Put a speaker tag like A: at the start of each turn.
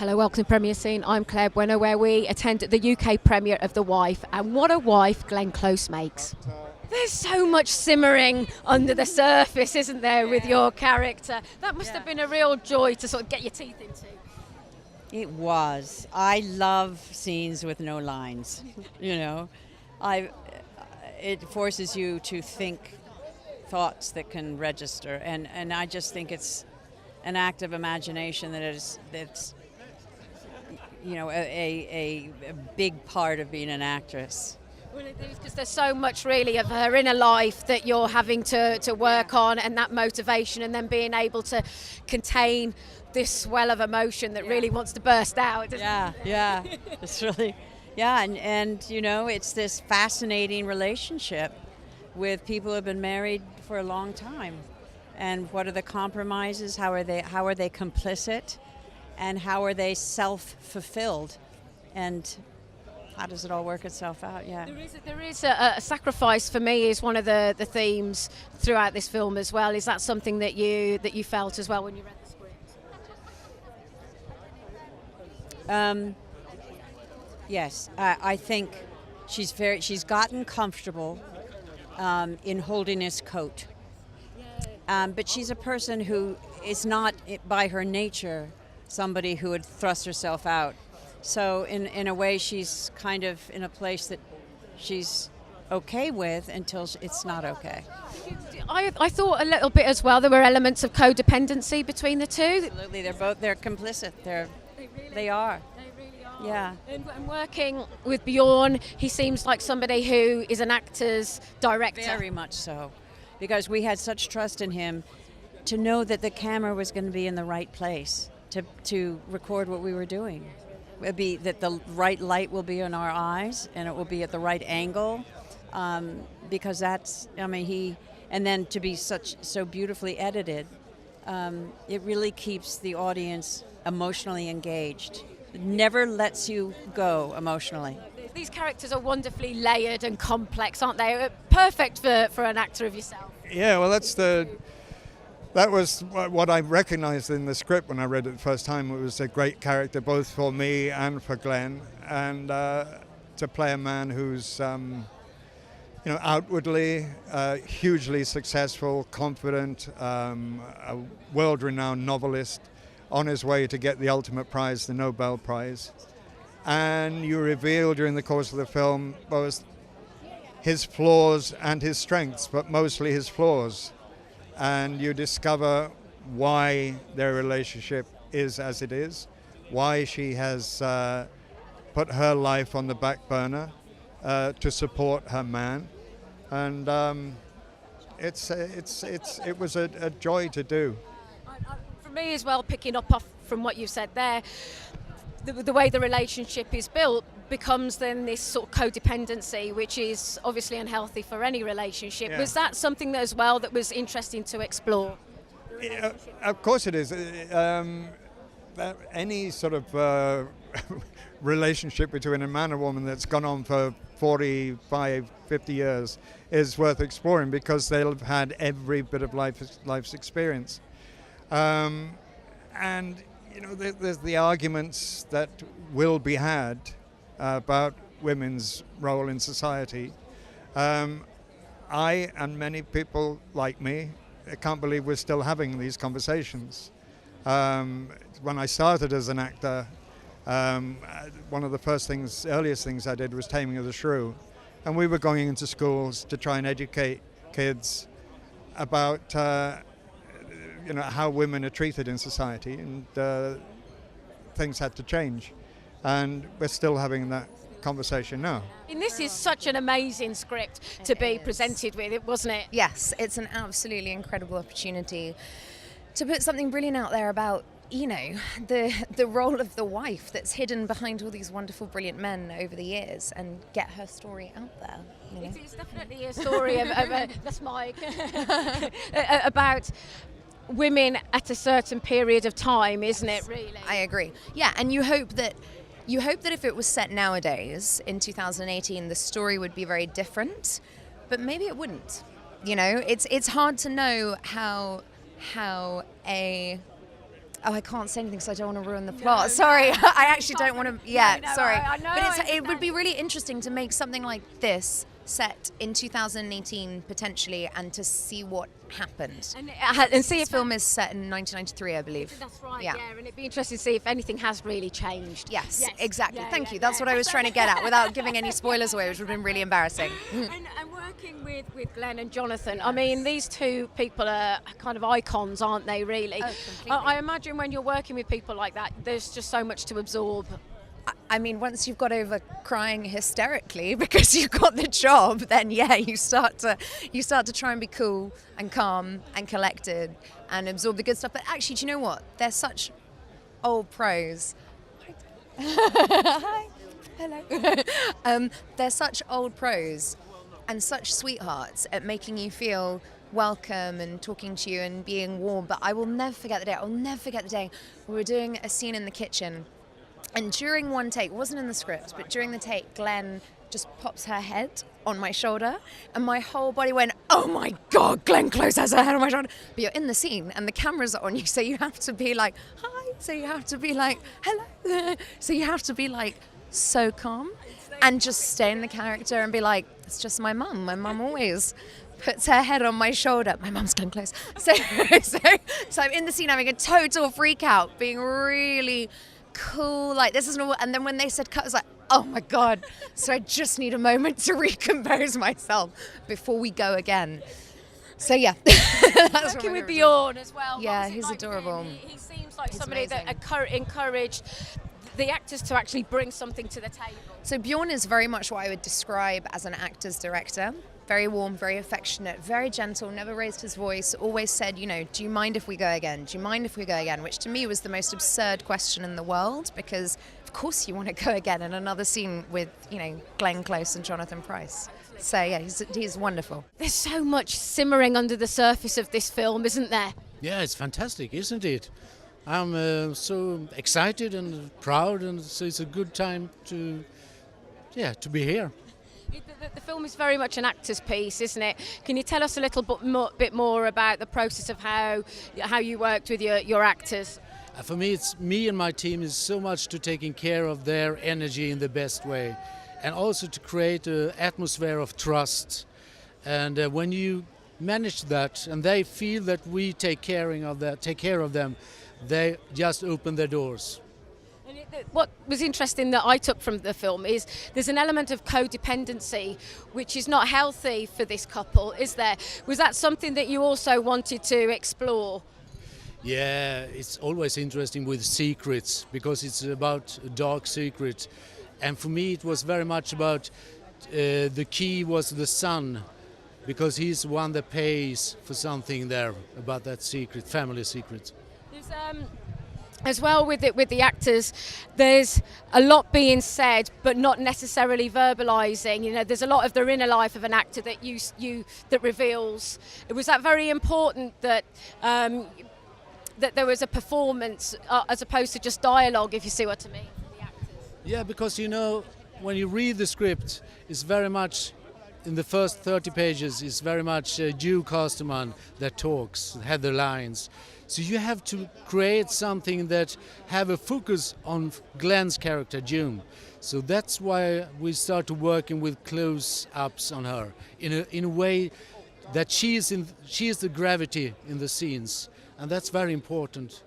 A: Hello, welcome to Premiere Scene. I'm Claire Bueno, where we attend the UK premiere of The Wife, and what a wife Glenn Close makes. There's so much simmering under the surface, isn't there, with your character? That must have been a real joy to sort of get your teeth into.
B: It was. I love scenes with no lines. You know, it forces you to think thoughts that can register, and I just think it's an act of imagination that's you know a big part of being an actress.
A: Well, it is, because there's so much really of her inner life that you're having to work on, and that motivation, and then being able to contain this swell of emotion that really wants to burst out.
B: Yeah, it's really, and you know, it's this fascinating relationship with people who have been married for a long time, and what are the compromises? How are they complicit, and how are they self-fulfilled, and how does it all work itself out? Yeah.
A: There is a sacrifice for me is one of the themes throughout this film as well. Is that something that you felt as well when you read the script?
B: Yes, I think she's gotten comfortable in holding his coat, but she's a person who is not by her nature somebody who would thrust herself out. So in a way, she's kind of in a place that she's okay with until it's not okay.
A: I thought a little bit as well there were elements of codependency between the two.
B: Absolutely, they're complicit. They are. Yeah.
A: And working with Björn, he seems like somebody who is an actor's director.
B: Very much so, because we had such trust in him to know that the camera was going to be in the right place to record what we were doing. It'd be that the right light will be in our eyes, and it will be at the right angle, because that's, I mean, and then to be so beautifully edited, it really keeps the audience emotionally engaged. It never lets you go emotionally.
A: These characters are wonderfully layered and complex, aren't they? Perfect for an actor of yourself.
C: Yeah, well, that was what I recognized in the script when I read it the first time. It was a great character both for me and for Glenn, and to play a man who's outwardly hugely successful, confident, a world-renowned novelist on his way to get the ultimate prize, the Nobel Prize. And you reveal during the course of the film both his flaws and his strengths, but mostly his flaws. And you discover why their relationship is as it is, why she has put her life on the back burner to support her man, and it was a joy to do.
A: For me as well, picking up off from what you said there, the way the relationship is built becomes then this sort of codependency, which is obviously unhealthy for any relationship. Yeah. Was that something that as well that was interesting to explore?
C: Yeah, of course it is. Any sort of relationship between a man and woman that's gone on for 45, 50 years is worth exploring, because they'll have had every bit of life's experience. And you know, there's the arguments that will be had about women's role in society. I and many people like me can't believe we're still having these conversations. When I started as an actor, one of the earliest things I did was Taming of the Shrew, and we were going into schools to try and educate kids about how women are treated in society, and things had to change, and we're still having that conversation now.
A: And this is such an amazing script to be presented with, wasn't it?
D: Yes, it's an absolutely incredible opportunity to put something brilliant out there about, you know, the role of the wife that's hidden behind all these wonderful, brilliant men over the years, and get her story out there. You know?
A: It's definitely a story of that's Mike about women at a certain period of time, isn't it, really?
D: I agree. Yeah, and you hope that if it was set nowadays, in 2018, the story would be very different, but maybe it wouldn't. You know, it's hard to know how a Oh, I can't say anything because I don't want to ruin the plot. Sorry, I actually don't want to. Yeah, sorry.
A: I know,
D: but it would be really interesting to make something like this set in 2018 potentially, and to see what happened.
A: And see
D: The
A: if
D: film is set in 1993, I believe.
A: That's right.
D: Yeah.
A: Yeah, and it'd be interesting to see if anything has really changed.
D: Yes, exactly.
A: Yeah,
D: Thank
A: yeah,
D: you. That's
A: yeah.
D: what I was trying to get at without giving any spoilers away, which would have been really embarrassing.
A: And working with Glenn and Jonathan, I mean, these two people are kind of icons, aren't they, really?
D: Oh, completely.
A: I imagine when you're working with people like that, there's just so much to absorb.
D: I mean, once you've got over crying hysterically because you've got the job, then yeah, you start to try and be cool and calm and collected and absorb the good stuff. But actually, do you know what? They're such old pros. Hi. Hello. They're such old pros and such sweethearts at making you feel welcome and talking to you and being warm. But I will never forget the day. I'll never forget the day we were doing a scene in the kitchen. And during one take, it wasn't in the script, but during the take, Glenn just pops her head on my shoulder, and my whole body went, oh my God, Glenn Close has her head on my shoulder. But you're in the scene, and the cameras are on you, so you have to be like, hi, so you have to be like, hello. So you have to be like, so calm, and just stay in the character and be like, it's just my mum. My mum always puts her head on my shoulder. My mum's Glenn Close. So I'm in the scene having a total freak out, being really cool, like this is normal. And then when they said cut, I was like, oh my God. So I just need a moment to recompose myself before we go again. So yeah. That's
A: Working with Björn as well.
D: Yeah,
A: What's it
D: he's
A: like
D: adorable.
A: then? He seems like
D: He's
A: somebody
D: amazing.
A: that encouraged the actors to actually bring something to the table.
D: So Björn is very much what I would describe as an actor's director. Very warm, very affectionate, very gentle, never raised his voice, always said, you know, do you mind if we go again? Do you mind if we go again? Which to me was the most absurd question in the world, because of course you want to go again in another scene with, you know, Glenn Close and Jonathan Pryce. So yeah, he's wonderful.
A: There's so much simmering under the surface of this film, isn't there?
E: Yeah, it's fantastic, isn't it? I'm so excited and proud, and so it's a good time to be here.
A: The film is very much an actor's piece, isn't it? Can you tell us a little bit more about the process of how you worked with your actors?
E: For me, it's me and my team is so much to taking care of their energy in the best way, and also to create an atmosphere of trust. And when you manage that, and they feel that we take care of them, they just open their doors.
A: What was interesting that I took from the film is there's an element of codependency which is not healthy for this couple, is there? Was that something that you also wanted to explore?
E: Yeah, it's always interesting with secrets, because it's about a dark secret. And for me it was very much about the key was the son, because he's the one that pays for something there about that secret, family secret.
A: There's, as well with the actors, there's a lot being said but not necessarily verbalizing. You know, there's a lot of the inner life of an actor that that reveals. Was that very important that that there was a performance as opposed to just dialogue, if you see what I mean, from the actors?
E: Yeah, because you know, when you read the script, it's very much in the first 30 pages is very much Joe Castleman that talks, had the lines. So you have to create something that have a focus on Glenn's character, June. So that's why we started working with close-ups on her in a way that she is the gravity in the scenes, and that's very important.